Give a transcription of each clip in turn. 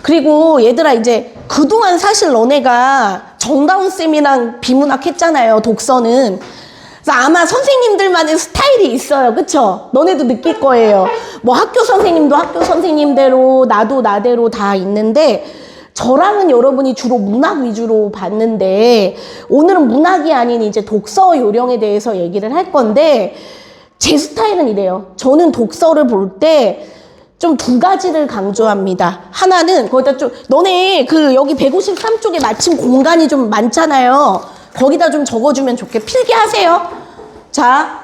그리고 얘들아, 이제 그동안 사실 너네가 정다운쌤이랑 비문학 했잖아요, 독서는. 그래서 아마 선생님들만의 스타일이 있어요. 그쵸? 너네도 느낄 거예요. 뭐 학교 선생님도 학교 선생님대로, 나도 나대로 다 있는데, 저랑은 여러분이 주로 문학 위주로 봤는데, 오늘은 문학이 아닌 이제 독서 요령에 대해서 얘기를 할 건데, 제 스타일은 이래요. 저는 독서를 볼 때 좀 두 가지를 강조합니다. 하나는 거기다 좀 너네 그 여기 153쪽에 마침 공간이 좀 많잖아요. 거기다 좀 적어주면 좋게 필기하세요. 자,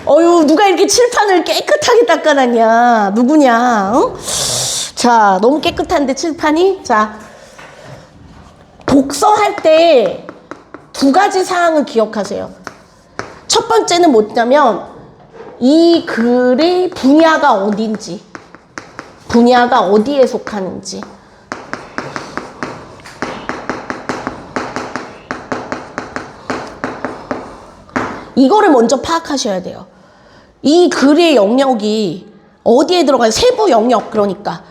어휴, 누가 이렇게 칠판을 깨끗하게 닦아놨냐? 누구냐? 어? 자, 너무 깨끗한데 칠판이? 자, 독서할 때 두 가지 사항을 기억하세요. 첫 번째는 뭐냐면 이 글의 분야가 어딘지, 분야가 어디에 속하는지. 이거를 먼저 파악하셔야 돼요. 이 글의 영역이 어디에 들어가요? 세부 영역, 그러니까.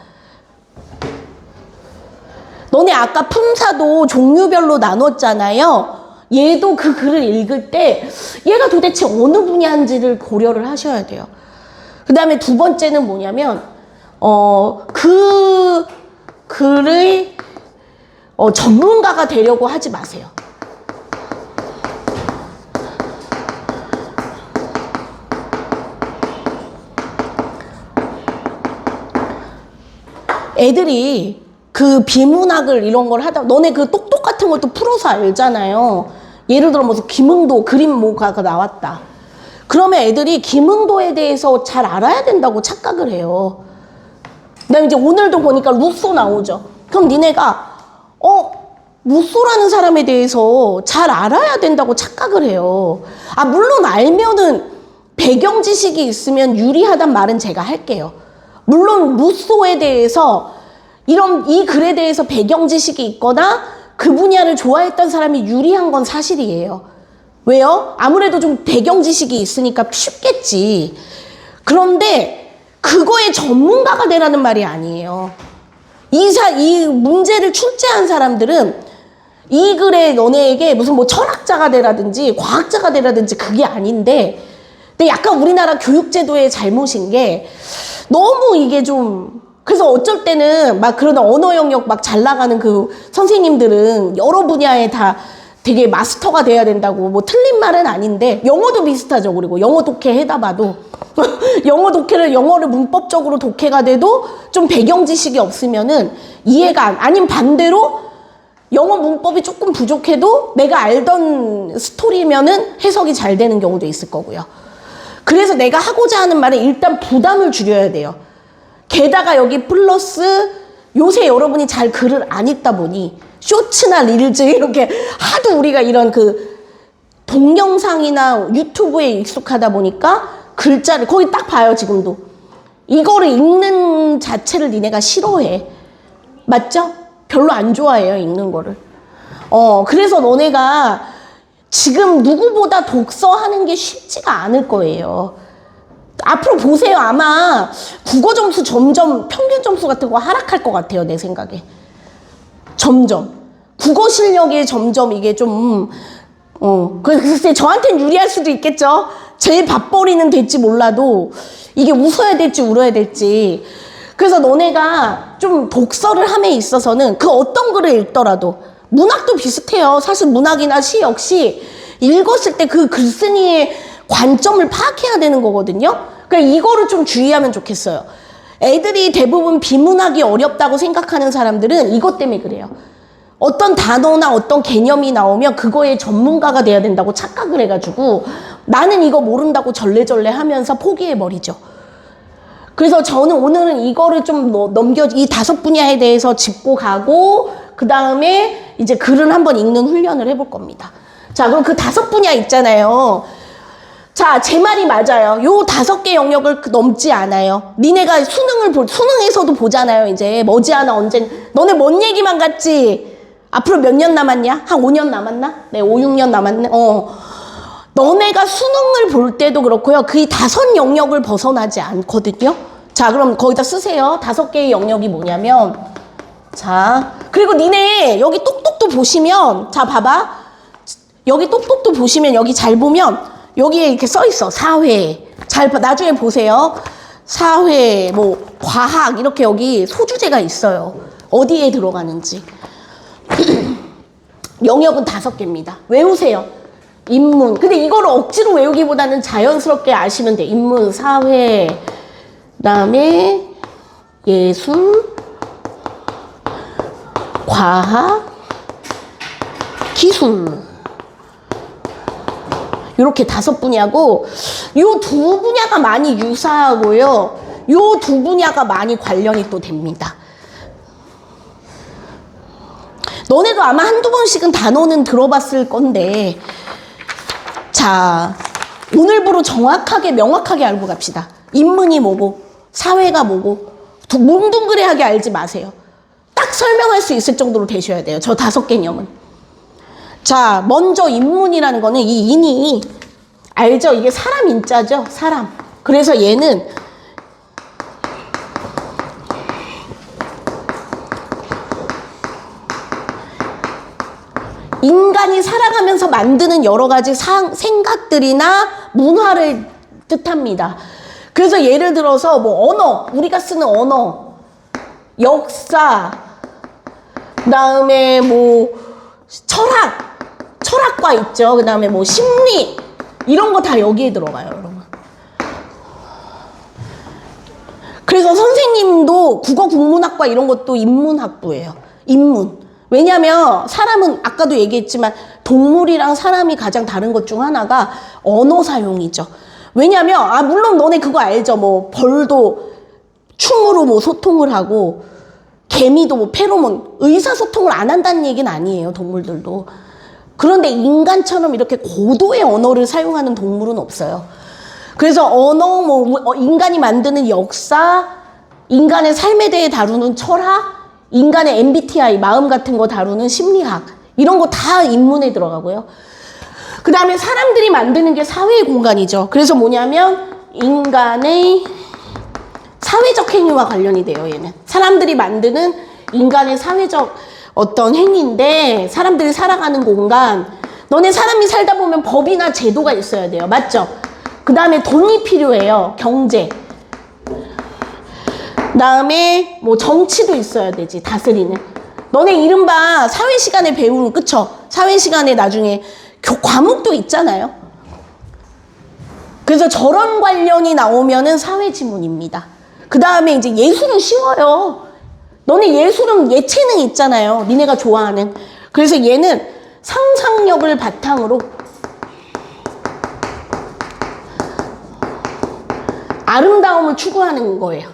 너네 아까 품사도 종류별로 나눴잖아요. 얘도 그 글을 읽을 때 얘가 도대체 어느 분야인지를 고려를 하셔야 돼요. 그 다음에 두 번째는 뭐냐면 그 글의 전문가가 되려고 하지 마세요. 애들이 그 비문학을 이런 걸 하다 너네 그 똑똑 같은 것도 풀어서 알잖아요. 예를 들어 무슨 김응도 그림 뭐가 나왔다. 그러면 애들이 김응도에 대해서 잘 알아야 된다고 착각을 해요. 그다음에 이제 오늘도 보니까 루소 나오죠. 그럼 니네가 루소라는 사람에 대해서 잘 알아야 된다고 착각을 해요. 아, 물론 알면은 배경 지식이 있으면 유리하단 말은 제가 할게요. 물론 루소에 대해서 이 글에 대해서 배경 지식이 있거나 그 분야를 좋아했던 사람이 유리한 건 사실이에요. 왜요? 아무래도 좀 배경 지식이 있으니까 쉽겠지. 그런데 그거의 전문가가 되라는 말이 아니에요. 이 문제를 출제한 사람들은 이 글에 너네에게 무슨 뭐 철학자가 되라든지 과학자가 되라든지 그게 아닌데, 근데 약간 우리나라 교육제도의 잘못인 게 너무 이게 좀, 그래서 어쩔 때는 막 그런 언어 영역 막 잘 나가는 그 선생님들은 여러 분야에 다 되게 마스터가 돼야 된다고, 뭐 틀린 말은 아닌데, 영어도 비슷하죠. 그리고 영어 독해 해다 봐도 영어를 문법적으로 독해가 돼도 좀 배경 지식이 없으면은 이해가 아니면 반대로 영어 문법이 조금 부족해도 내가 알던 스토리면은 해석이 잘 되는 경우도 있을 거고요. 그래서 내가 하고자 하는 말은 일단 부담을 줄여야 돼요. 게다가 여기 플러스 요새 여러분이 잘 글을 안 읽다 보니 쇼츠나 릴즈 이렇게 하도 우리가 이런 그 동영상이나 유튜브에 익숙하다 보니까 글자를 거기 딱 봐요. 지금도 이거를 읽는 자체를 니네가 싫어해. 맞죠? 별로 안 좋아해요, 읽는 거를. 그래서 너네가 지금 누구보다 독서하는 게 쉽지가 않을 거예요. 앞으로 보세요. 아마 국어 점수 점점 평균 점수 같은 거 하락할 것 같아요, 내 생각에. 점점 국어 실력이 점점 이게 좀 글쎄 저한테는 유리할 수도 있겠죠. 제 밥벌이는 될지 몰라도 이게 웃어야 될지 울어야 될지. 그래서 너네가 좀 독서를 함에 있어서는 그 어떤 글을 읽더라도, 문학도 비슷해요. 사실 문학이나 시 역시 읽었을 때 그 글쓴이의 관점을 파악해야 되는 거거든요. 그러니까 이거를 좀 주의하면 좋겠어요. 애들이 대부분 비문학이 어렵다고 생각하는 사람들은 이것 때문에 그래요. 어떤 단어나 어떤 개념이 나오면 그거에 전문가가 돼야 된다고 착각을 해가지고 나는 이거 모른다고 절레절레 하면서 포기해버리죠. 그래서 저는 오늘은 이거를 좀 이 5 분야에 대해서 짚고 가고, 그 다음에 이제 글을 한번 읽는 훈련을 해볼 겁니다. 자, 그럼 그 5 분야 있잖아요. 자, 제 말이 맞아요. 요 5개 영역을 넘지 않아요. 니네가 수능에서도 보잖아요. 이제 머지않아 너네 뭔 얘기만 같지? 앞으로 몇 년 남았냐? 한 5년 남았나? 네, 5, 6년 남았네. 너네가 수능을 볼 때도 그렇고요. 그 5 영역을 벗어나지 않거든요. 자, 그럼 거기다 쓰세요. 5개의 영역이 뭐냐면, 자, 그리고 니네 여기 똑똑도 보시면, 자, 봐봐. 여기 똑똑도 보시면, 여기 잘 보면, 여기에 이렇게 써 있어. 사회. 나중에 보세요. 사회, 뭐, 과학, 이렇게 여기 소주제가 있어요. 어디에 들어가는지. 영역은 5개입니다. 외우세요. 인문. 근데 이거를 억지로 외우기보다는 자연스럽게 아시면 돼. 인문, 사회, 그다음에 예술, 과학, 기술. 이렇게 5분야고, 요 2분야가 많이 유사하고요. 요 2분야가 많이 관련이 또 됩니다. 너네도 아마 한두 번씩은 단어는 들어봤을 건데, 자, 오늘부로 정확하게 명확하게 알고 갑시다. 인문이 뭐고 사회가 뭐고 뭉뚱그레하게 알지 마세요. 딱 설명할 수 있을 정도로 되셔야 돼요. 저 5개념은. 자, 먼저 인문이라는 거는 이 인이 알죠? 이게 사람 인자죠? 사람. 그래서 얘는 인간이 살아가면서 만드는 여러 가지 생각들이나 문화를 뜻합니다. 그래서 예를 들어서 뭐 언어, 우리가 쓰는 언어, 역사, 그다음에 뭐 철학과 있죠. 그다음에 뭐 심리, 이런 거 다 여기에 들어가요, 여러분. 그래서 선생님도 국어 국문학과 이런 것도 인문학부예요. 인문. 왜냐면 사람은 아까도 얘기했지만 동물이랑 사람이 가장 다른 것 중 하나가 언어 사용이죠. 왜냐면 물론 너네 그거 알죠? 뭐 벌도 춤으로 뭐 소통을 하고 개미도 뭐 페로몬, 의사소통을 안 한다는 얘기는 아니에요, 동물들도. 그런데 인간처럼 이렇게 고도의 언어를 사용하는 동물은 없어요. 그래서 언어, 뭐 인간이 만드는 역사, 인간의 삶에 대해 다루는 철학, 인간의 MBTI, 마음 같은 거 다루는 심리학, 이런 거 다 인문에 들어가고요. 그 다음에 사람들이 만드는 게 사회의 공간이죠. 그래서 뭐냐면 인간의 사회적 행위와 관련이 돼요, 얘는. 사람들이 만드는 인간의 사회적 어떤 행위인데, 사람들이 살아가는 공간. 너네 사람이 살다 보면 법이나 제도가 있어야 돼요. 맞죠? 그 다음에 돈이 필요해요. 경제. 그다음에 뭐 정치도 있어야 되지, 다스리는. 너네 이른바 사회 시간에 배우는, 그쵸? 사회 시간에 나중에 과목도 있잖아요. 그래서 저런 관련이 나오면은 사회 지문입니다. 그 다음에 이제 예술은 쉬워요. 너네 예술은 예체능 있잖아요. 니네가 좋아하는. 그래서 얘는 상상력을 바탕으로 아름다움을 추구하는 거예요.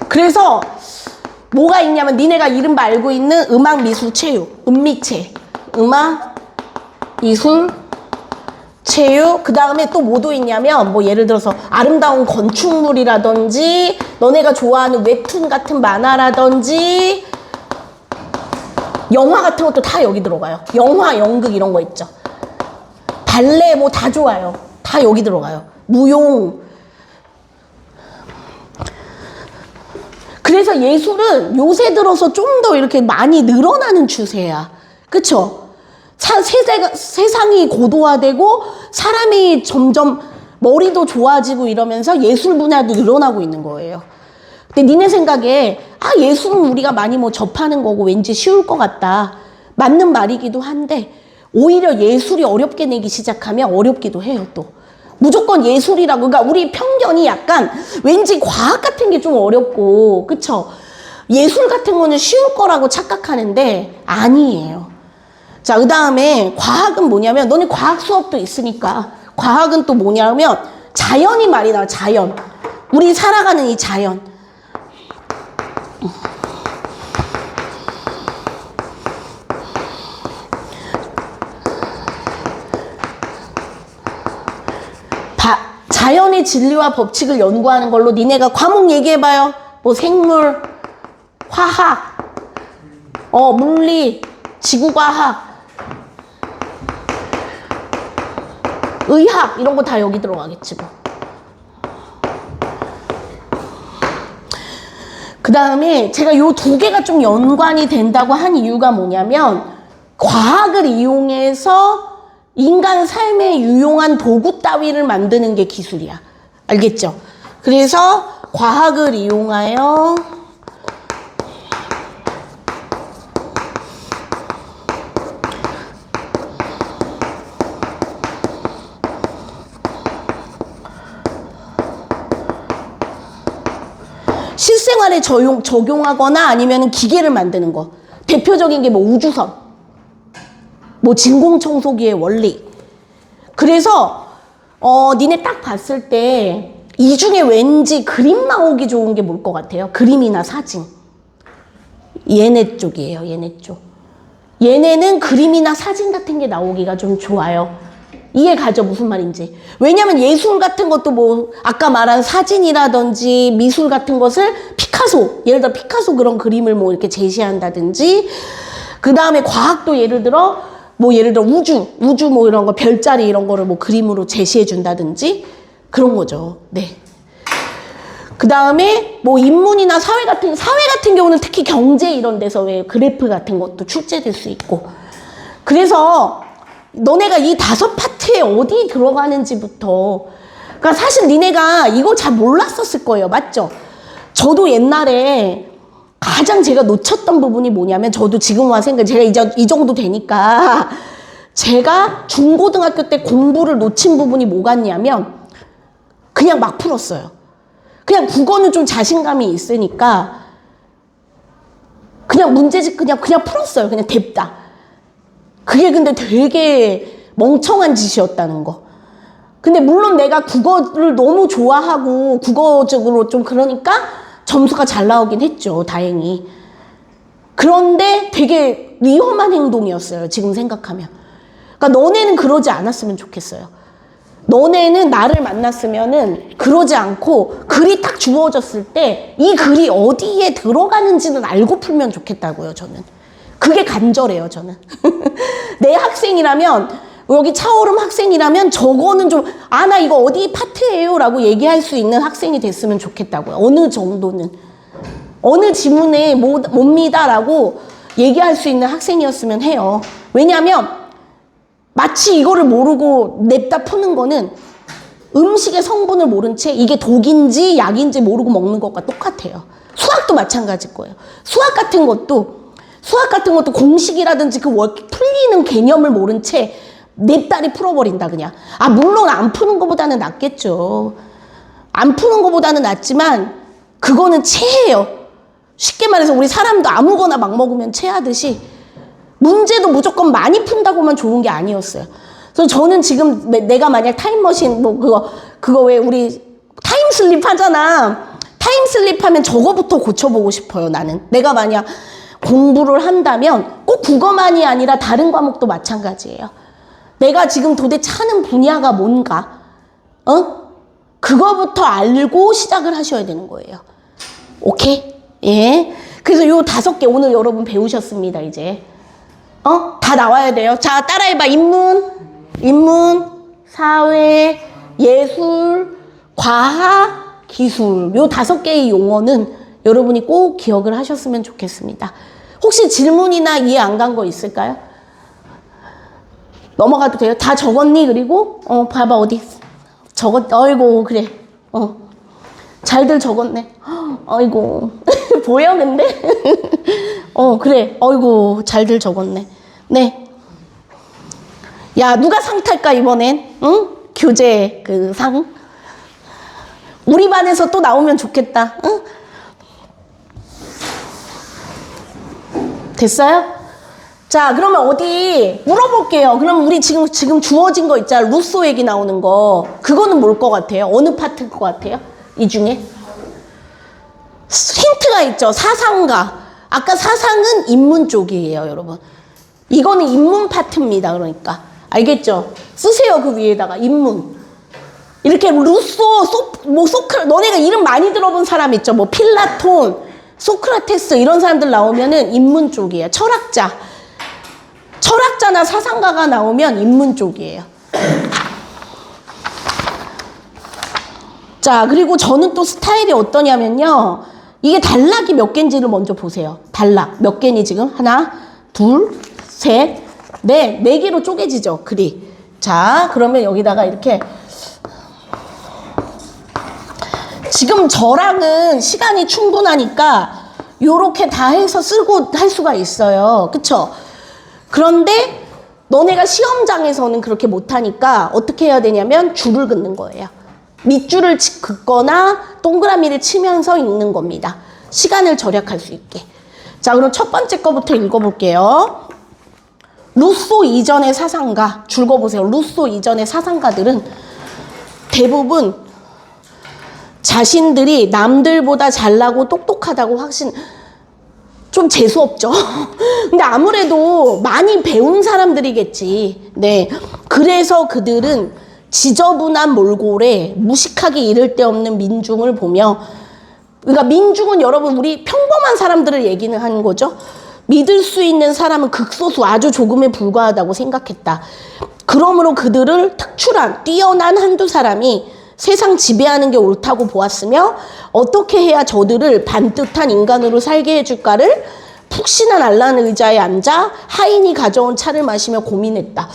그래서 뭐가 있냐면 니네가 이른바 알고 있는 음악, 미술, 체육, 음미체, 음악, 미술, 체육, 그 다음에 또 뭐도 있냐면 뭐 예를 들어서 아름다운 건축물이라든지 너네가 좋아하는 웹툰 같은 만화라든지 영화 같은 것도 다 여기 들어가요. 영화, 연극 이런 거 있죠. 발레 뭐 다 좋아요. 다 여기 들어가요. 무용. 그래서 예술은 요새 들어서 좀 더 이렇게 많이 늘어나는 추세야. 그쵸? 세상이 고도화되고 사람이 점점 머리도 좋아지고 이러면서 예술 분야도 늘어나고 있는 거예요. 근데 니네 생각에 예술은 우리가 많이 뭐 접하는 거고 왠지 쉬울 것 같다. 맞는 말이기도 한데 오히려 예술이 어렵게 내기 시작하면 어렵기도 해요, 또. 무조건 예술이라고. 그러니까 우리 편견이 약간 왠지 과학 같은 게 좀 어렵고, 그쵸? 예술 같은 거는 쉬울 거라고 착각하는데 아니에요. 자, 그 다음에 과학은 뭐냐면, 너네 과학 수업도 있으니까, 과학은 또 뭐냐면 자연이 말이 나와. 자연. 우리 살아가는 이 자연. 자연의 진리와 법칙을 연구하는 걸로 니네가 과목 얘기해봐요. 뭐 생물, 화학, 물리, 지구과학, 의학 이런 거 다 여기 들어가겠지 뭐. 그 다음에 제가 요 두 개가 좀 연관이 된다고 한 이유가 뭐냐면 과학을 이용해서 인간 삶에 유용한 도구 따위를 만드는 게 기술이야. 알겠죠? 그래서 과학을 이용하여 실생활에 적용하거나 아니면 기계를 만드는 거. 대표적인 게 뭐 우주선, 뭐 진공청소기의 원리. 그래서 니네 딱 봤을 때 이 중에 왠지 그림 나오기 좋은 게 뭘 것 같아요? 그림이나 사진. 얘네 쪽이에요. 얘네 쪽. 얘네는 그림이나 사진 같은 게 나오기가 좀 좋아요. 이해 가죠? 무슨 말인지. 왜냐면 예술 같은 것도 뭐 아까 말한 사진이라든지 미술 같은 것을 피카소, 예를 들어 피카소 그런 그림을 뭐 이렇게 제시한다든지, 그 다음에 과학도 예를 들어 우주 뭐 이런 거, 별자리 이런 거를 뭐 그림으로 제시해 준다든지 그런 거죠. 네. 그 다음에 뭐 인문이나 사회 같은 경우는 특히 경제 이런 데서 왜 그래프 같은 것도 출제될 수 있고. 그래서 너네가 이 5파트에 어디 들어가는지부터, 그러니까 사실 니네가 이거 잘 몰랐었을 거예요. 맞죠? 저도 옛날에 가장 제가 놓쳤던 부분이 뭐냐면, 저도 지금 와 생각, 제가 이제 이 정도 되니까 제가 중고등학교 때 공부를 놓친 부분이 뭐 같냐면 그냥 막 풀었어요. 그냥 국어는 좀 자신감이 있으니까 그냥 문제집 그냥 풀었어요. 그냥 냅다. 그게 근데 되게 멍청한 짓이었다는 거. 근데 물론 내가 국어를 너무 좋아하고 국어적으로 좀 그러니까 점수가 잘 나오긴 했죠. 다행히. 그런데 되게 위험한 행동이었어요. 지금 생각하면. 그러니까 너네는 그러지 않았으면 좋겠어요. 너네는 나를 만났으면은 그러지 않고 글이 딱 주어졌을 때 이 글이 어디에 들어가는지는 알고 풀면 좋겠다고요. 저는. 그게 간절해요. 저는. 내 학생이라면, 여기 차오름 학생이라면 저거는 좀 나 이거 어디 파트예요 라고 얘기할 수 있는 학생이 됐으면 좋겠다고요. 어느 정도는. 어느 지문에 뭡니다 라고 얘기할 수 있는 학생이었으면 해요. 왜냐하면 마치 이거를 모르고 냅다 푸는 거는 음식의 성분을 모른 채 이게 독인지 약인지 모르고 먹는 것과 똑같아요. 수학도 마찬가지일 거예요. 수학 같은 것도 공식이라든지 풀리는 개념을 모른 채 냅다리 풀어버린다 그냥. 물론 안 푸는 것보다는 낫겠죠. 안 푸는 것보다는 낫지만 그거는 체해요. 쉽게 말해서 우리 사람도 아무거나 막 먹으면 체하듯이 문제도 무조건 많이 푼다고만 좋은 게 아니었어요. 그래서 저는 지금 내가 만약 타임머신 그거 왜 우리 타임슬립 하잖아. 타임슬립 하면 저거부터 고쳐보고 싶어요. 나는. 내가 만약 공부를 한다면 꼭 국어만이 아니라 다른 과목도 마찬가지예요. 내가 지금 도대체 하는 분야가 뭔가, 그거부터 알고 시작을 하셔야 되는 거예요. 오케이? 예. 그래서 요 5개 오늘 여러분 배우셨습니다, 이제. 다 나와야 돼요. 자, 따라해봐. 인문, 사회, 예술, 과학, 기술. 요 5개의 용어는 여러분이 꼭 기억을 하셨으면 좋겠습니다. 혹시 질문이나 이해 안 간 거 있을까요? 넘어가도 돼요? 다 적었니? 그리고 봐봐 어디 어이고 그래 잘들 적었네. 어이고 보여 근데? 그래 어이고 잘들 적었네. 네. 야 누가 상 탈까 이번엔? 응? 교재 그 상 우리 반에서 또 나오면 좋겠다. 응? 됐어요? 자, 그러면 어디 물어볼게요. 그럼 우리 지금 주어진 거 있잖아. 루소 얘기 나오는 거. 그거는 뭘 것 같아요? 어느 파트일 것 같아요? 이 중에? 힌트가 있죠. 사상가. 아까 사상은 인문 쪽이에요, 여러분. 이거는 인문 파트입니다. 그러니까. 알겠죠? 쓰세요, 그 위에다가. 인문. 이렇게 루소, 너네가 이름 많이 들어본 사람 있죠? 뭐 필라톤, 소크라테스 이런 사람들 나오면은 인문 쪽이에요. 철학자나 사상가가 나오면 인문 쪽이에요. 자, 그리고 저는 또 스타일이 어떠냐면요. 이게 단락이 몇 개인지를 먼저 보세요. 단락 몇 개니 지금? 하나, 둘, 셋, 넷. 네 개로 쪼개지죠, 글이. 자, 그러면 여기다가 이렇게 지금 저랑은 시간이 충분하니까 요렇게 다 해서 쓰고 할 수가 있어요. 그쵸? 그런데 너네가 시험장에서는 그렇게 못하니까 어떻게 해야 되냐면 줄을 긋는 거예요. 밑줄을 긋거나 동그라미를 치면서 읽는 겁니다. 시간을 절약할 수 있게. 자, 그럼 첫 번째 거부터 읽어볼게요. 루소 이전의 사상가, 줄 그어보세요. 루소 이전의 사상가들은 대부분 자신들이 남들보다 잘나고 똑똑하다고 좀 재수없죠. 근데 아무래도 많이 배운 사람들이겠지. 네. 그래서 그들은 지저분한 몰골에 무식하게 이를 데 없는 민중을 보며, 그러니까 민중은 여러분 우리 평범한 사람들을 얘기는 하는 거죠. 믿을 수 있는 사람은 극소수 아주 조금에 불과하다고 생각했다. 그러므로 그들을 특출한 뛰어난 한두 사람이 세상 지배하는 게 옳다고 보았으며 어떻게 해야 저들을 반듯한 인간으로 살게 해줄까를 푹신한 알란 의자에 앉아 하인이 가져온 차를 마시며 고민했다.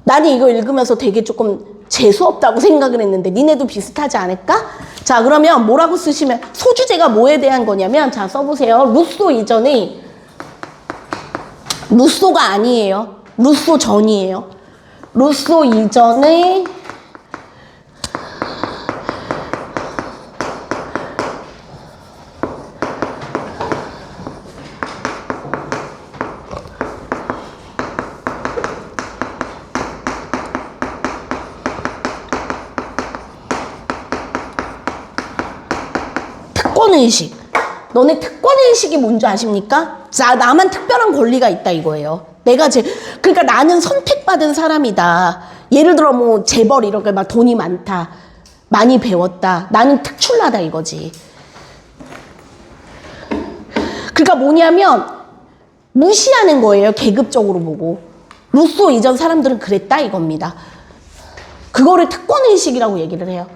나는 이거 읽으면서 되게 조금 재수없다고 생각을 했는데 니네도 비슷하지 않을까? 자, 그러면 뭐라고 쓰시면, 소주제가 뭐에 대한 거냐면, 자, 써보세요. 루소 이전의, 루소가 아니에요. 루소 전이에요. 루소 이전의 특권의식. 너네 특권의식이 뭔지 아십니까? 자, 나만 특별한 권리가 있다 이거예요. 그러니까 나는 선택받은 사람이다. 예를 들어 뭐 재벌 이렇게 막 돈이 많다. 많이 배웠다. 나는 특출나다 이거지. 그러니까 뭐냐면 무시하는 거예요. 계급적으로 보고. 루소 이전 사람들은 그랬다 이겁니다. 그거를 특권의식이라고 얘기를 해요.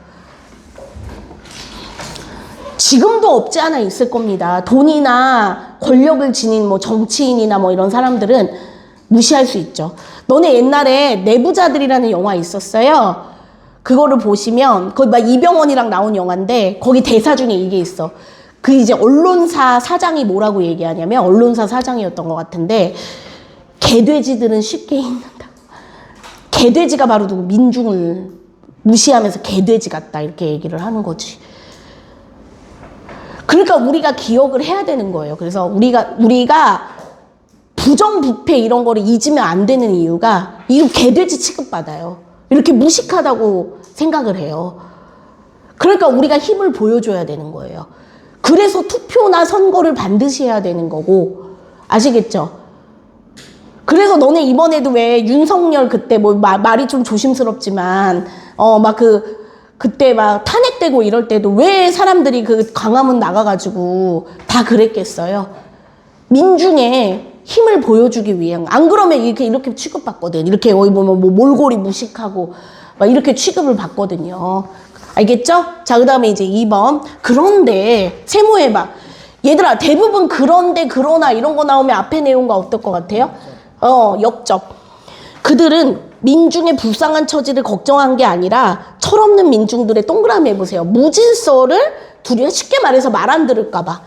지금도 없지 않아 있을 겁니다. 돈이나 권력을 지닌 뭐 정치인이나 뭐 이런 사람들은 무시할 수 있죠. 너네 옛날에 내부자들이라는 영화 있었어요. 그거를 보시면 거기 막 이병헌이랑 나온 영화인데 거기 대사 중에 이게 있어. 그 이제 언론사 사장이 뭐라고 얘기하냐면, 언론사 사장이었던 것 같은데, 개돼지들은 쉽게 읽는다. 개돼지가 바로 누구? 민중을 무시하면서 개돼지 같다 이렇게 얘기를 하는 거지. 그러니까 우리가 기억을 해야 되는 거예요. 그래서 우리가 부정부패 이런 거를 잊으면 안 되는 이유가 이 개돼지 취급받아요. 이렇게 무식하다고 생각을 해요. 그러니까 우리가 힘을 보여줘야 되는 거예요. 그래서 투표나 선거를 반드시 해야 되는 거고, 아시겠죠? 그래서 너네 이번에도 왜 윤석열 그때 뭐 말이 좀 조심스럽지만 그때 막 탄핵되고 이럴 때도 왜 사람들이 그 광화문 나가가지고 다 그랬겠어요? 민중의 힘을 보여주기 위한. 안 그러면 이렇게 취급받거든. 이렇게 여기 보면 뭐 몰골이 무식하고 막 이렇게 취급을 받거든요. 알겠죠? 자, 그 다음에 이제 2번. 그런데 세모해봐. 얘들아, 대부분 그런데 그러나 이런 거 나오면 앞에 내용과 어떨 것 같아요? 역적. 그들은 민중의 불쌍한 처지를 걱정한 게 아니라 철없는 민중들의 동그라미 해보세요. 무질서를 두려워. 쉽게 말해서 말 안 들을까 봐.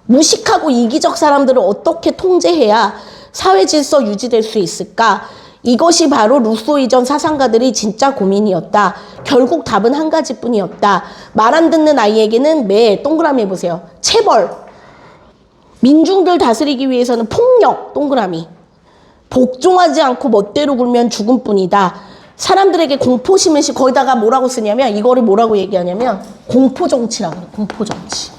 무식하고 이기적 사람들을 어떻게 통제해야 사회 질서 유지될 수 있을까? 이것이 바로 루소 이전 사상가들이 진짜 고민이었다. 결국 답은 한 가지뿐이었다. 말 안 듣는 아이에게는 동그라미 해보세요. 체벌. 민중들 다스리기 위해서는 폭력, 동그라미. 복종하지 않고 멋대로 굴면 죽음뿐이다. 사람들에게 공포심을 거기다가 뭐라고 쓰냐면, 이거를 뭐라고 얘기하냐면 공포정치라고 해요. 공포정치.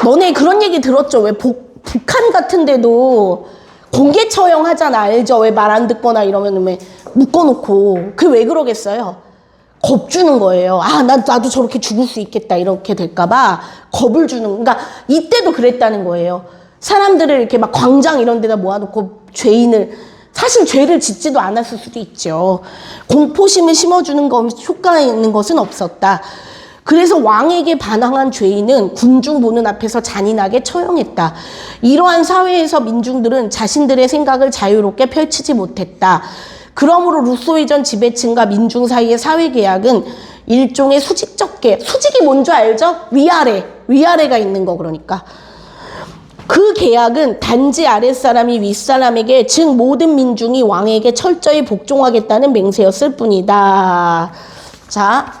너네 그런 얘기 들었죠? 왜 북한 같은 데도 공개 처형하잖아. 알죠? 왜 말 안 듣거나 이러면 왜 묶어놓고. 그게 왜 그러겠어요? 겁주는 거예요. 아, 나도 저렇게 죽을 수 있겠다. 이렇게 될까봐 겁을 주는. 그러니까 이때도 그랬다는 거예요. 사람들을 이렇게 막 광장 이런 데다 모아놓고 사실 죄를 짓지도 않았을 수도 있죠. 공포심을 심어주는 효과가 있는 것은 없었다. 그래서 왕에게 반항한 죄인은 군중 보는 앞에서 잔인하게 처형했다. 이러한 사회에서 민중들은 자신들의 생각을 자유롭게 펼치지 못했다. 그러므로 루소 이전 지배층과 민중 사이의 사회계약은 일종의 수직적 계약. 수직이 뭔지 알죠? 위아래가 있는 거 그러니까. 그 계약은 단지 아랫사람이 윗사람에게, 즉 모든 민중이 왕에게 철저히 복종하겠다는 맹세였을 뿐이다. 자,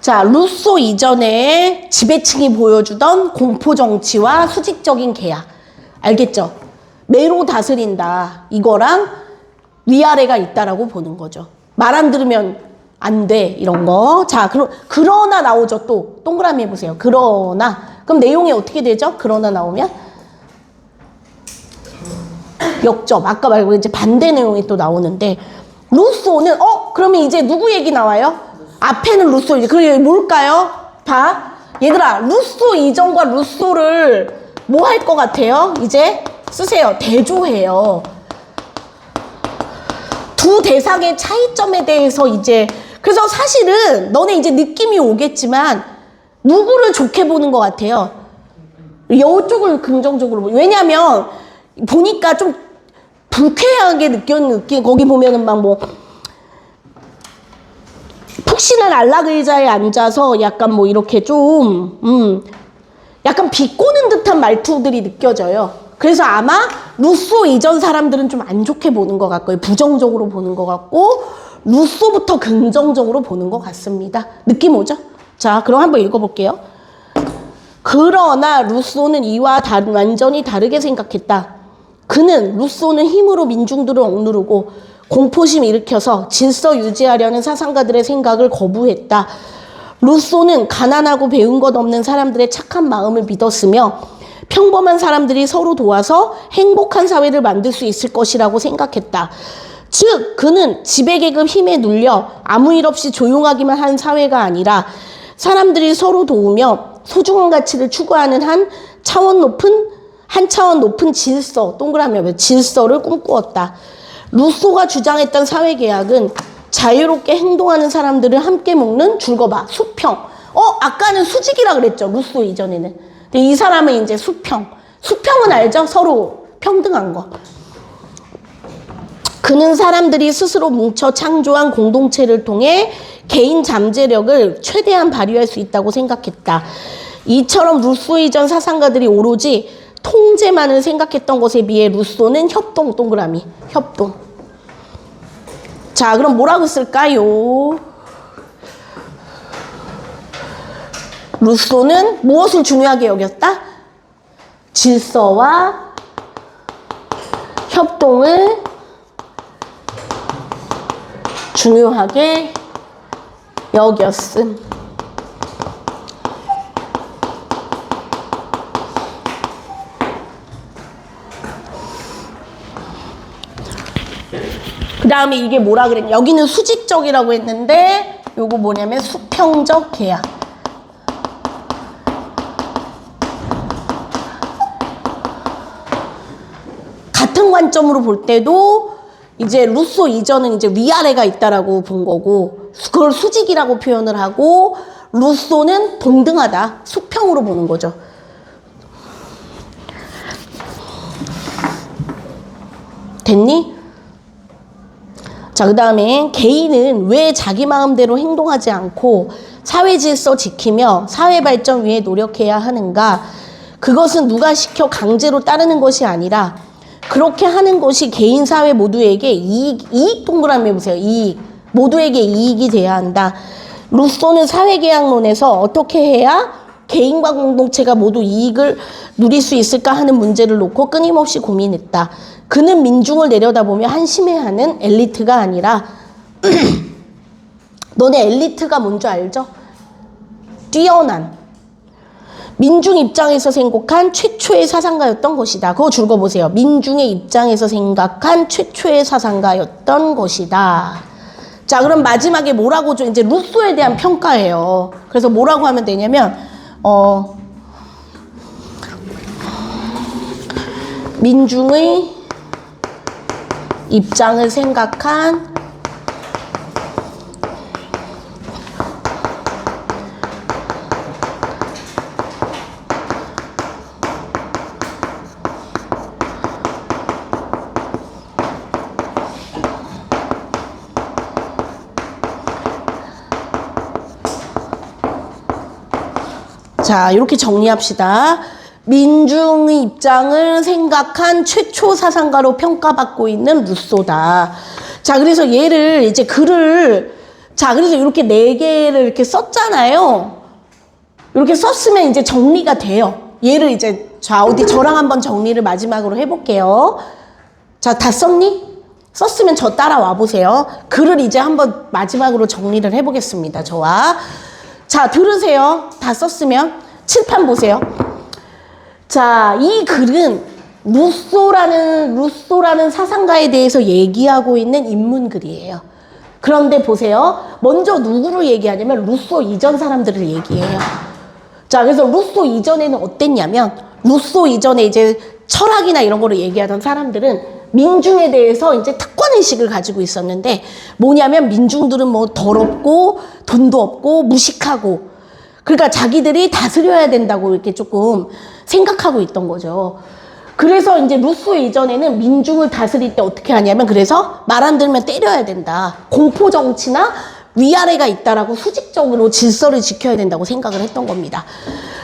자, 루소 이전에 지배층이 보여주던 공포정치와 수직적인 계약. 알겠죠? 매로 다스린다. 이거랑 위아래가 있다라고 보는 거죠. 말 안 들으면 안 돼. 이런 거. 자, 그러나 나오죠. 또. 동그라미 해보세요. 그러나. 그럼 내용이 어떻게 되죠? 그러나 나오면? 역적. 아까 말고 이제 반대 내용이 또 나오는데, 루소는, 그러면 이제 누구 얘기 나와요? 앞에는 루소, 그게 뭘까요? 봐. 얘들아, 루소 이전과 루소를 뭐 할 것 같아요? 이제 쓰세요. 대조해요. 두 대상의 차이점에 대해서 이제, 그래서 사실은 너네 이제 느낌이 오겠지만, 누구를 좋게 보는 것 같아요? 이쪽을 긍정적으로. 왜냐면, 보니까 좀 불쾌하게 느낀, 거기 보면은 막 뭐, 푹신한 안락 의자에 앉아서 약간 뭐 이렇게 좀 약간 비꼬는 듯한 말투들이 느껴져요. 그래서 아마 루소 이전 사람들은 좀 안 좋게 보는 것 같고요. 부정적으로 보는 것 같고 루소부터 긍정적으로 보는 것 같습니다. 느낌 오죠? 자, 그럼 한번 읽어볼게요. 그러나 루소는 이와 완전히 다르게 생각했다. 그는 루소는 힘으로 민중들을 억누르고 공포심 일으켜서 질서 유지하려는 사상가들의 생각을 거부했다. 루소는 가난하고 배운 것 없는 사람들의 착한 마음을 믿었으며 평범한 사람들이 서로 도와서 행복한 사회를 만들 수 있을 것이라고 생각했다. 즉 그는 지배계급 힘에 눌려 아무 일 없이 조용하기만 한 사회가 아니라 사람들이 서로 도우며 소중한 가치를 추구하는 한 차원 높은 질서, 동그라미 질서를 꿈꾸었다. 루소가 주장했던 사회계약은 자유롭게 행동하는 사람들을 함께 묶는 줄거봐 수평. 아까는 수직이라 그랬죠. 루소 이전에는. 근데 이 사람은 이제 수평. 수평은 알죠? 서로 평등한 거. 그는 사람들이 스스로 뭉쳐 창조한 공동체를 통해 개인 잠재력을 최대한 발휘할 수 있다고 생각했다. 이처럼 루소 이전 사상가들이 오로지 통제만을 생각했던 것에 비해 루소는 협동, 동그라미, 협동. 자, 그럼 뭐라고 쓸까요? 루소는 무엇을 중요하게 여겼다? 질서와 협동을 중요하게 여겼음. 그 다음에 이게 뭐라 그랬냐. 여기는 수직적이라고 했는데 요거 뭐냐면 수평적 계약. 같은 관점으로 볼 때도 이제 루소 이전은 이제 위아래가 있다라고 본 거고 그걸 수직이라고 표현을 하고 루소는 동등하다. 수평으로 보는 거죠. 됐니? 자, 그 다음에 개인은 왜 자기 마음대로 행동하지 않고 사회 질서 지키며 사회 발전 위해 노력해야 하는가? 그것은 누가 시켜 강제로 따르는 것이 아니라 그렇게 하는 것이 개인 사회 모두에게 이익 동그라미 해보세요. 이익. 모두에게 이익이 돼야 한다. 루소는 사회계약론에서 어떻게 해야 개인과 공동체가 모두 이익을 누릴 수 있을까 하는 문제를 놓고 끊임없이 고민했다. 그는 민중을 내려다보며 한심해하는 엘리트가 아니라 너네 엘리트가 뭔지 알죠? 뛰어난 민중 입장에서 생각한 최초의 사상가였던 것이다. 그거 줄거보세요. 민중의 입장에서 생각한 최초의 사상가였던 것이다. 자, 그럼 마지막에 뭐라고 줘? 이제 루소에 대한 평가예요. 그래서 뭐라고 하면 되냐면, 민중의 입장을 생각한 자, 이렇게 정리합시다. 민중의 입장을 생각한 최초 사상가로 평가받고 있는 루소다. 자, 그래서 얘를 이제 글을, 자, 그래서 이렇게 4개를 이렇게 썼잖아요. 이렇게 썼으면 이제 정리가 돼요. 얘를 이제, 자, 어디 저랑 한번 정리를 마지막으로 해볼게요. 자, 다 썼니? 썼으면 저 따라와 보세요. 글을 이제 한번 마지막으로 정리를 해보겠습니다. 저와. 자, 들으세요. 다 썼으면. 칠판 보세요. 자, 이 글은 루소라는 사상가에 대해서 얘기하고 있는 인문글이에요. 그런데 보세요. 먼저 누구를 얘기하냐면 루소 이전 사람들을 얘기해요. 자, 그래서 루소 이전에는 어땠냐면, 루소 이전에 이제 철학이나 이런 거를 얘기하던 사람들은 민중에 대해서 이제 특권의식을 가지고 있었는데, 뭐냐면 민중들은 뭐 더럽고 돈도 없고 무식하고, 그러니까 자기들이 다스려야 된다고 이렇게 조금 생각하고 있던 거죠. 그래서 이제 루소 이전에는 민중을 다스릴 때 어떻게 하냐면, 그래서 말 안 들으면 때려야 된다. 공포 정치나 위아래가 있다라고 수직적으로 질서를 지켜야 된다고 생각을 했던 겁니다.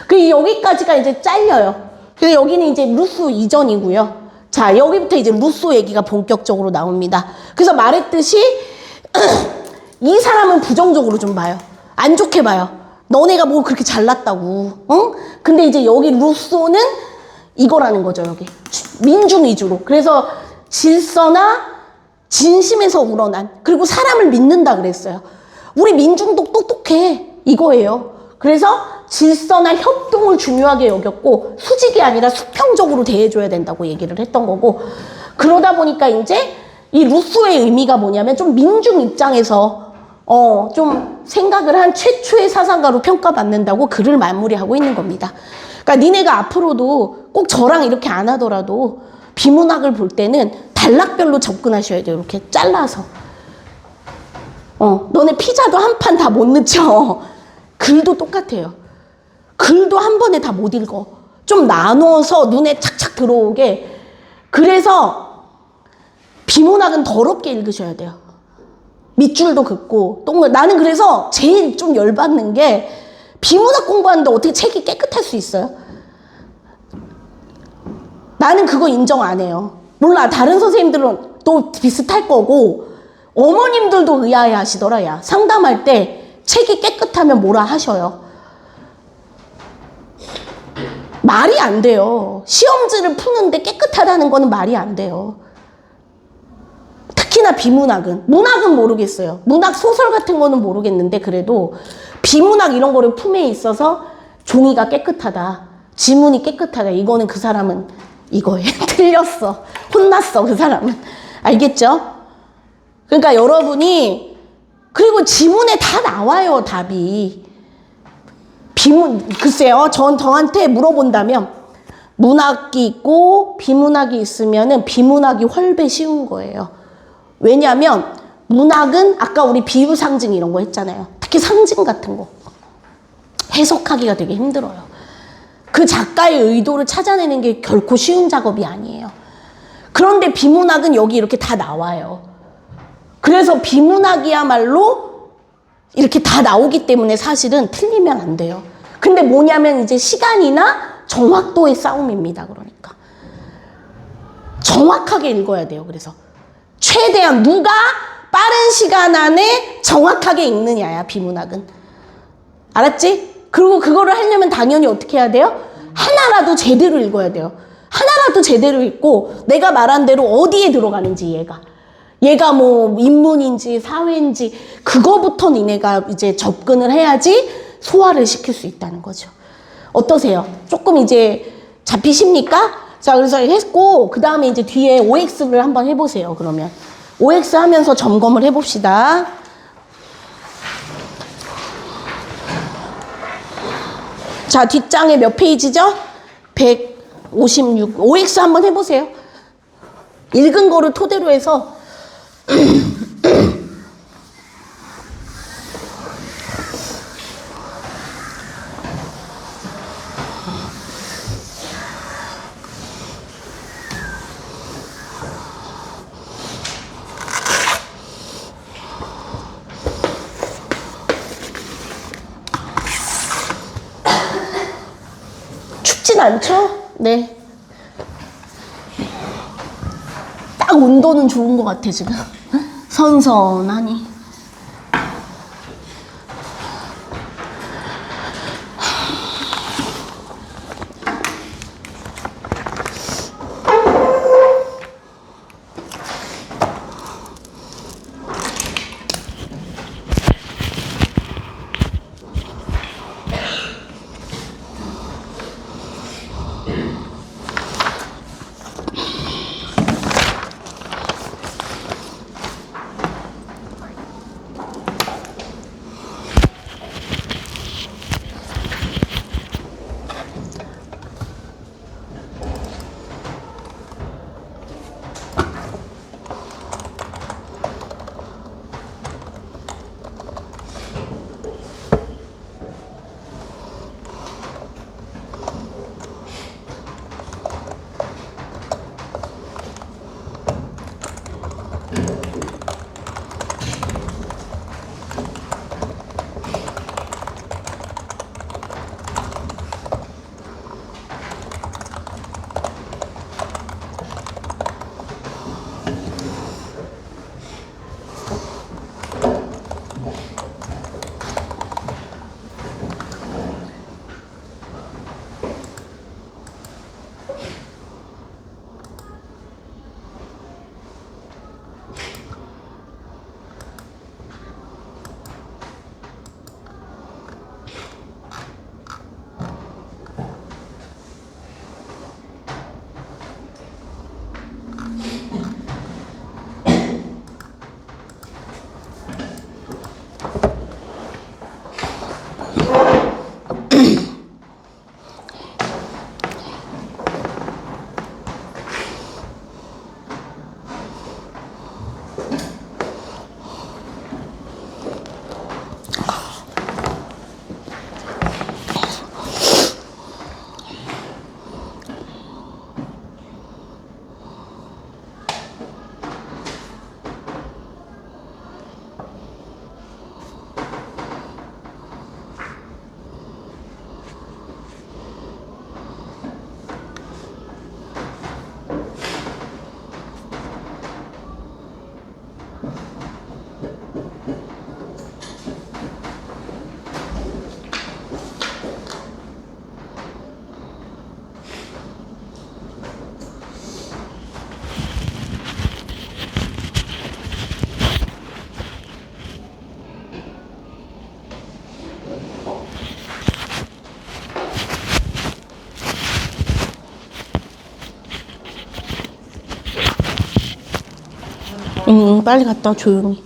그 여기까지가 이제 잘려요. 그래서 여기는 이제 루소 이전이고요. 자, 여기부터 이제 루소 얘기가 본격적으로 나옵니다. 그래서 말했듯이 이 사람은 부정적으로 좀 봐요. 안 좋게 봐요. 너네가 뭐 그렇게 잘났다고, 응? 근데 이제 여기 루소는 이거라는 거죠, 여기. 민중 위주로. 그래서 질서나 진심에서 우러난, 그리고 사람을 믿는다 그랬어요. 우리 민중도 똑똑해. 이거예요. 그래서 질서나 협동을 중요하게 여겼고, 수직이 아니라 수평적으로 대해줘야 된다고 얘기를 했던 거고, 그러다 보니까 이제 이 루소의 의미가 뭐냐면 좀 민중 입장에서 좀 생각을 한 최초의 사상가로 평가받는다고 글을 마무리하고 있는 겁니다. 그러니까 니네가 앞으로도 꼭 저랑 이렇게 안 하더라도 비문학을 볼 때는 단락별로 접근하셔야 돼요. 이렇게 잘라서. 너네 피자도 한 판 다 못 넣죠. 글도 똑같아요. 글도 한 번에 다 못 읽어. 좀 나눠서 눈에 착착 들어오게. 그래서 비문학은 더럽게 읽으셔야 돼요. 밑줄도 긋고 똥을. 나는 그래서 제일 좀 열받는 게 비문학 공부하는데 어떻게 책이 깨끗할 수 있어요? 나는 그거 인정 안 해요. 몰라, 다른 선생님들은 또 비슷할 거고, 어머님들도 의아해 하시더라. 야, 상담할 때 책이 깨끗하면 뭐라 하셔요. 말이 안 돼요. 시험지를 푸는데 깨끗하다는 거는 말이 안 돼요. 특히나 비문학은. 문학은 모르겠어요. 문학 소설 같은 거는 모르겠는데, 그래도 비문학 이런 거를 품에 있어서 종이가 깨끗하다, 지문이 깨끗하다, 이거는 그 사람은 이거예요. 틀렸어. 혼났어, 그 사람은. 알겠죠? 그러니까 여러분이, 그리고 지문에 다 나와요, 답이. 글쎄요, 저한테 물어본다면, 문학이 있고 비문학이 있으면은 비문학이 훨배 쉬운 거예요. 왜냐하면 문학은 아까 우리 비유 상징 이런 거 했잖아요. 특히 상징 같은 거 해석하기가 되게 힘들어요. 그 작가의 의도를 찾아내는 게 결코 쉬운 작업이 아니에요. 그런데 비문학은 여기 이렇게 다 나와요. 그래서 비문학이야말로 이렇게 다 나오기 때문에 사실은 틀리면 안 돼요. 근데 뭐냐면 이제 시간이나 정확도의 싸움입니다. 그러니까 정확하게 읽어야 돼요. 그래서 최대한 누가 빠른 시간 안에 정확하게 읽느냐야, 비문학은. 알았지? 그리고 그거를 하려면 당연히 어떻게 해야 돼요? 하나라도 제대로 읽어야 돼요. 하나라도 제대로 읽고 내가 말한 대로 어디에 들어가는지 얘가 뭐 인문인지 사회인지 그거부터 니네가 이제 접근을 해야지 소화를 시킬 수 있다는 거죠. 어떠세요? 조금 이제 잡히십니까? 자, 그래서 했고 그 다음에 이제 뒤에 OX를 한번 해보세요. 그러면 OX 하면서 점검을 해봅시다. 자, 뒷장에 몇 페이지죠? 156. OX 한번 해보세요. 읽은 거를 토대로 해서 춥진 않죠? 네. 딱 온도는 좋은 것 같아, 지금. 선선하니. 빨리 갔다 와, 조용히.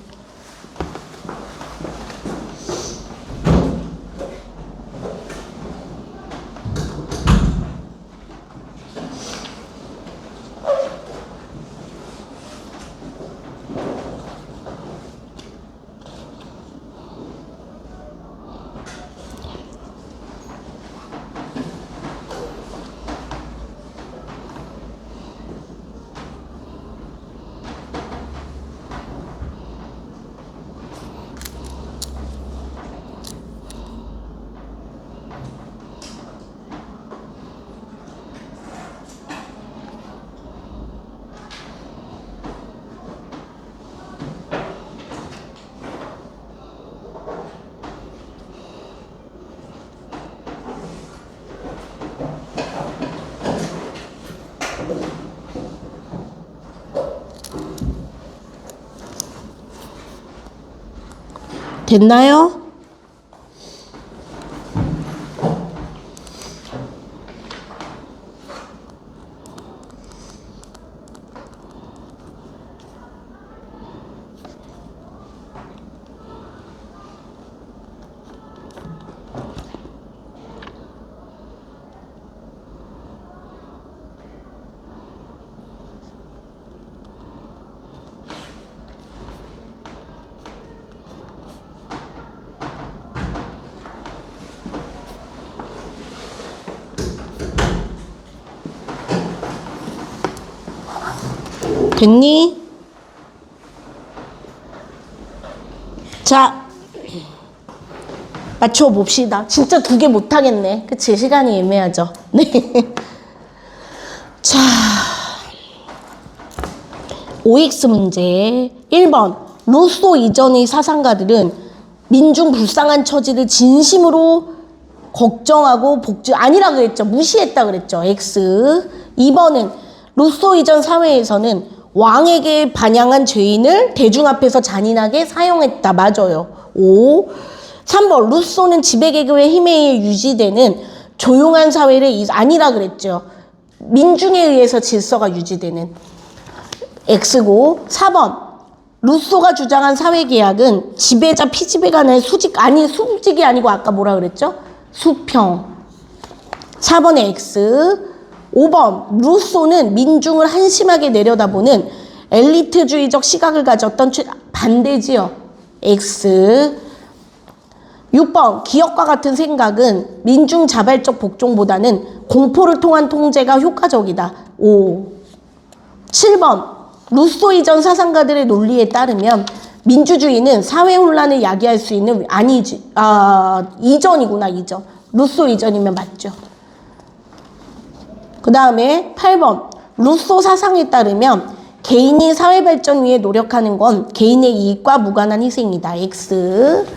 됐나요? 됐니? 자, 맞춰봅시다. 진짜 2개 못하겠네. 그치? 시간이 애매하죠? 네. 자, OX 문제 1번. 루소 이전의 사상가들은 민중 불쌍한 처지를 진심으로 걱정하고 아니라 그랬죠. 무시했다 그랬죠. X. 2번은 루소 이전 사회에서는 왕에게 반향한 죄인을 대중 앞에서 잔인하게 사용했다. 맞아요. 5. 3번 루소는 지배계급의 힘에 의해 유지되는 조용한 사회를 아니라 그랬죠. 민중에 의해서 질서가 유지되는 X고. 4번 루소가 주장한 사회계약은 지배자 피지배 간의 수직이 아니고 아까 뭐라 그랬죠? 수평. 4번의 X. 5번 루소는 민중을 한심하게 내려다보는 엘리트주의적 시각을 가졌던 반대지요. X. 6번 기업과 같은 생각은 민중 자발적 복종보다는 공포를 통한 통제가 효과적이다. 5. 7번 루소 이전 사상가들의 논리에 따르면 민주주의는 사회 혼란을 야기할 수 있는 이전이구나. 이전. 루소 이전이면 맞죠. 그 다음에 8번 루소 사상에 따르면 개인이 사회 발전 위해 노력하는 건 개인의 이익과 무관한 희생이다. X.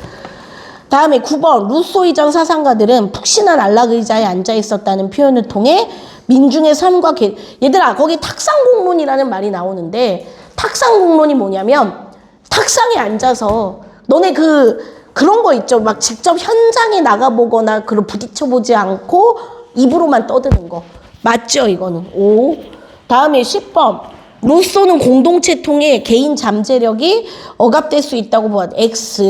다음에 9번 루소 이전 사상가들은 푹신한 안락 의자에 앉아 있었다는 표현을 통해 민중의 삶과 얘들아 거기 탁상공론이라는 말이 나오는데 탁상공론이 뭐냐면 탁상에 앉아서 너네 그런 거 있죠. 막 직접 현장에 나가보거나 부딪혀보지 않고 입으로만 떠드는 거. 맞죠, 이거는. 5. 다음에 10번. 루소는 공동체 통해 개인 잠재력이 억압될 수 있다고 보았다. X.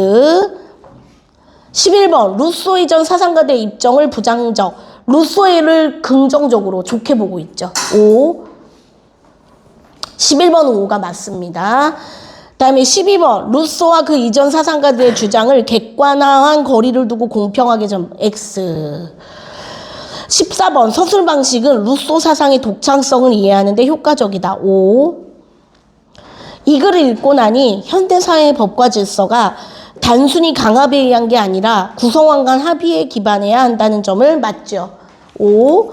11번. 루소 이전 사상가들의 입장을 부정적. 루소를 긍정적으로 좋게 보고 있죠. 5. 11번은 5가 맞습니다. 다음에 12번. 루소와 그 이전 사상가들의 주장을 객관화한 거리를 두고 공평하게 X. 14번 서술 방식은 루소 사상의 독창성을 이해하는 데 효과적이다. 5. 이 글을 읽고 나니 현대사회의 법과 질서가 단순히 강압에 의한 게 아니라 구성원 간 합의에 기반해야 한다는 점을 맞죠. 5.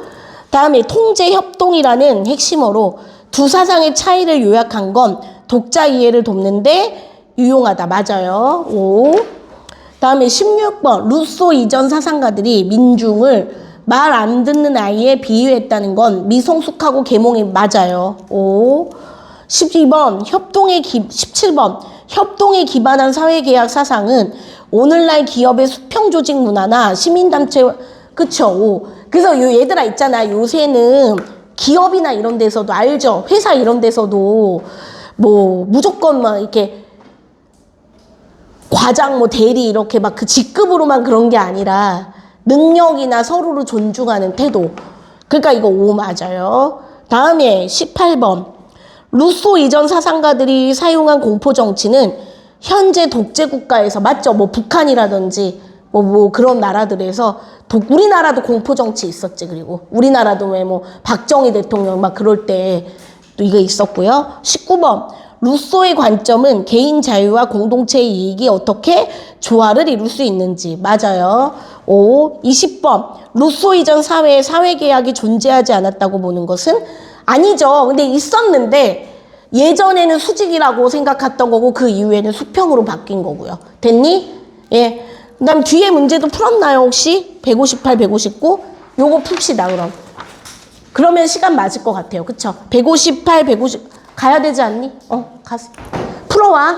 다음에 통제협동이라는 핵심어로 두 사상의 차이를 요약한 건 독자 이해를 돕는데 유용하다. 맞아요. 5. 다음에 16번 루소 이전 사상가들이 민중을 말 안 듣는 아이에 비유했다는 건 미성숙하고 계몽이 맞아요. 5. 17번 협동에 기반한 사회계약 사상은 오늘날 기업의 수평조직 문화나 시민단체 그쵸? 5. 그래서 얘들아 있잖아. 요새는 기업이나 이런 데서도 알죠? 회사 이런 데서도 뭐 무조건 막 이렇게 과장 대리 이렇게 막 그 직급으로만 그런 게 아니라 능력이나 서로를 존중하는 태도. 그러니까 이거 5 맞아요. 다음에 18번. 루소 이전 사상가들이 사용한 공포정치는 현재 독재국가에서 맞죠? 북한이라든지 그런 나라들에서 우리나라도 공포정치 있었지. 그리고 우리나라도 왜 박정희 대통령 막 그럴 때 또 이거 있었고요. 19번. 루소의 관점은 개인 자유와 공동체의 이익이 어떻게 조화를 이룰 수 있는지. 맞아요. 5. 20번. 루소 이전 사회에 사회계약이 존재하지 않았다고 보는 것은 아니죠. 근데 있었는데 예전에는 수직이라고 생각했던 거고 그 이후에는 수평으로 바뀐 거고요. 됐니? 예. 그 다음 뒤에 문제도 풀었나요 혹시? 158, 159? 요거 풉시다 그럼. 그러면 시간 맞을 것 같아요. 그쵸? 158, 150 가야 되지 않니? 가세요. 풀어와.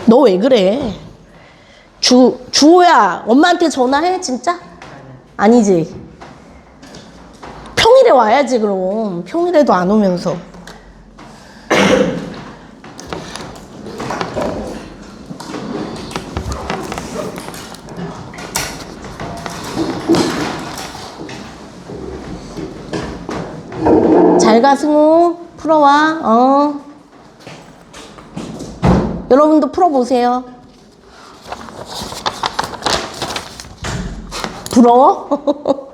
너 왜 그래? 주호야, 엄마한테 전화해, 진짜? 아니지. 평일에 와야지, 그럼. 평일에도 안 오면서. 잘 가, 승우. 풀어와. 여러분도 풀어보세요. 부러워?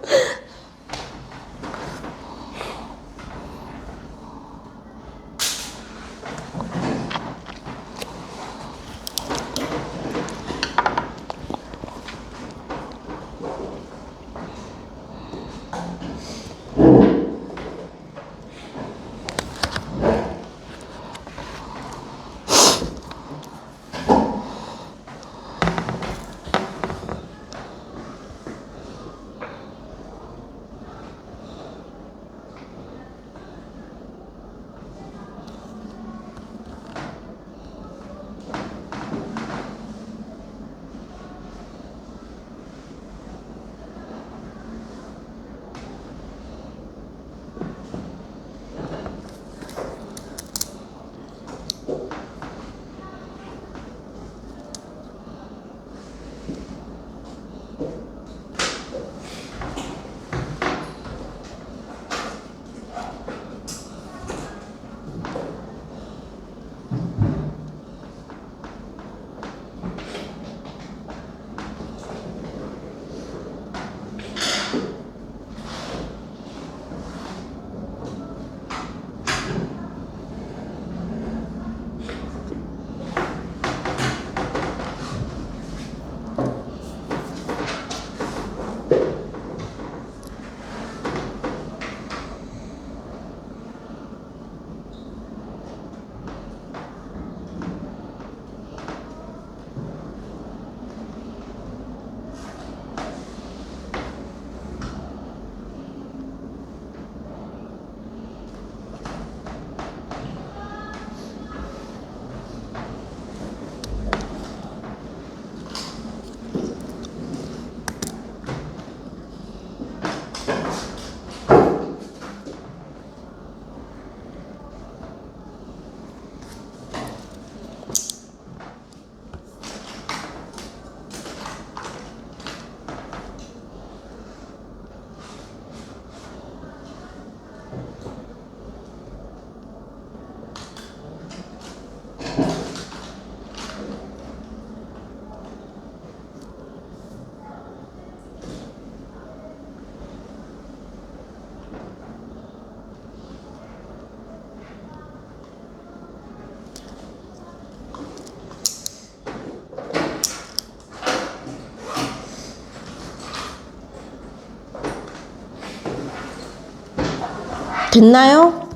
됐나요?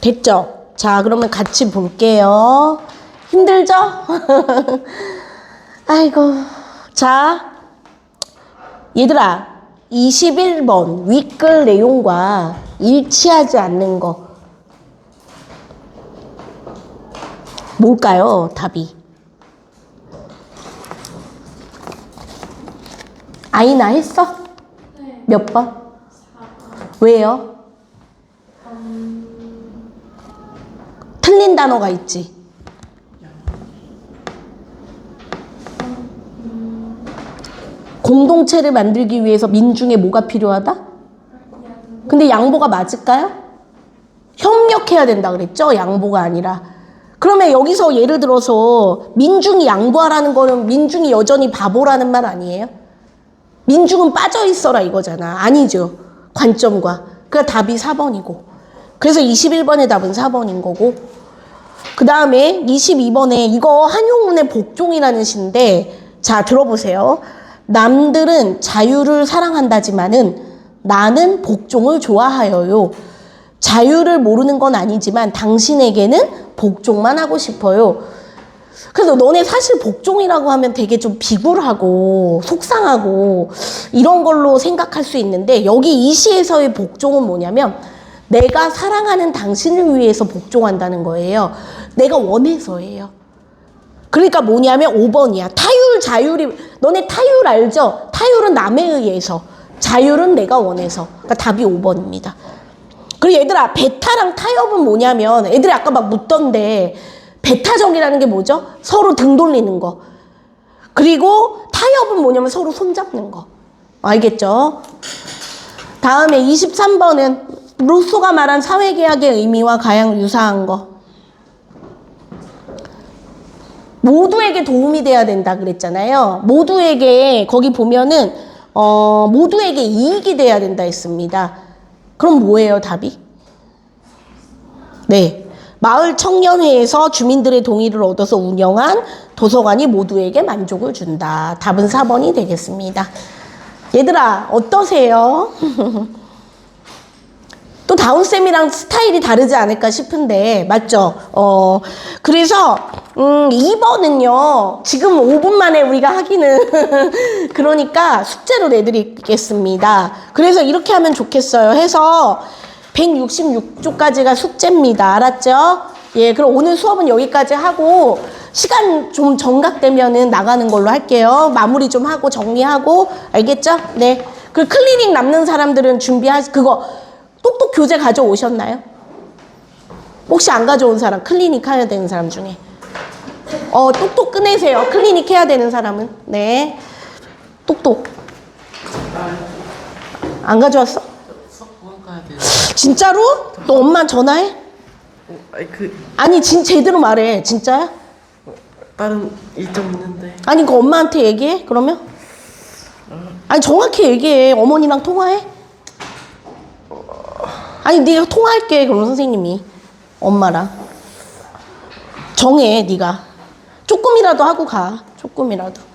됐죠? 자, 그러면 같이 볼게요. 힘들죠? 아이고. 자, 얘들아, 21번 윗글 내용과 일치하지 않는 거 뭘까요? 답이. 아이나 했어? 네. 몇 번? 4번. 왜요? 틀린 단어가 있지. 공동체를 만들기 위해서 민중에 뭐가 필요하다? 근데 양보가 맞을까요? 협력해야 된다 그랬죠? 양보가 아니라. 그러면 여기서 예를 들어서 민중이 양보하라는 거는 민중이 여전히 바보라는 말 아니에요? 민중은 빠져 있어라 이거잖아. 아니죠. 관점과. 그러니까 답이 4번이고. 그래서 21번의 답은 4번인 거고. 그 다음에 22번에 이거 한용운의 복종이라는 시인데, 자, 들어보세요. 남들은 자유를 사랑한다지만은 나는 복종을 좋아하여요. 자유를 모르는 건 아니지만 당신에게는 복종만 하고 싶어요. 그래서 너네 사실 복종이라고 하면 되게 좀 비굴하고 속상하고 이런 걸로 생각할 수 있는데, 여기 이 시에서의 복종은 뭐냐면 내가 사랑하는 당신을 위해서 복종한다는 거예요. 내가 원해서예요. 그러니까 뭐냐면 5번이야. 타율, 자율이, 너네 타율 알죠? 타율은 남에 의해서, 자율은 내가 원해서. 그러니까 답이 5번입니다. 그리고 얘들아, 베타랑 타협은 뭐냐면, 애들이 아까 막 묻던데, 베타적이라는 게 뭐죠? 서로 등 돌리는 거. 그리고 타협은 뭐냐면 서로 손잡는 거. 알겠죠? 다음에 23번은 루소가 말한 사회계약의 의미와 가장 유사한 거. 모두에게 도움이 돼야 된다 그랬잖아요. 모두에게, 거기 보면은 모두에게 이익이 돼야 된다 했습니다. 그럼 뭐예요, 답이? 네. 마을 청년회에서 주민들의 동의를 얻어서 운영한 도서관이 모두에게 만족을 준다. 답은 4번이 되겠습니다. 얘들아, 어떠세요? 또 다운쌤이랑 스타일이 다르지 않을까 싶은데, 맞죠? 그래서 2번은요, 지금 5분 만에 우리가 하기는 그러니까 숙제로 내드리겠습니다. 그래서 이렇게 하면 좋겠어요. 해서 166쪽까지가 숙제입니다. 알았죠? 예, 그럼 오늘 수업은 여기까지 하고 시간 좀 정각되면은 나가는 걸로 할게요. 마무리 좀 하고 정리하고. 알겠죠? 네. 그 클리닉 남는 사람들은 그거 똑똑 교재 가져오셨나요? 혹시 안 가져온 사람, 클리닉 해야 되는 사람 중에. 똑똑 꺼내세요. 클리닉 해야 되는 사람은. 네. 똑똑. 안 가져왔어? 진짜로? 너 엄마 전화해? 아니, 제대로 말해. 진짜야? 다른 일정 있는데. 아니, 그 엄마한테 얘기해? 그러면? 아니, 정확히 얘기해. 어머니랑 통화해? 아니, 네가 통화할게. 그럼 선생님이. 엄마랑. 정해, 네가. 조금이라도 하고 가. 조금이라도.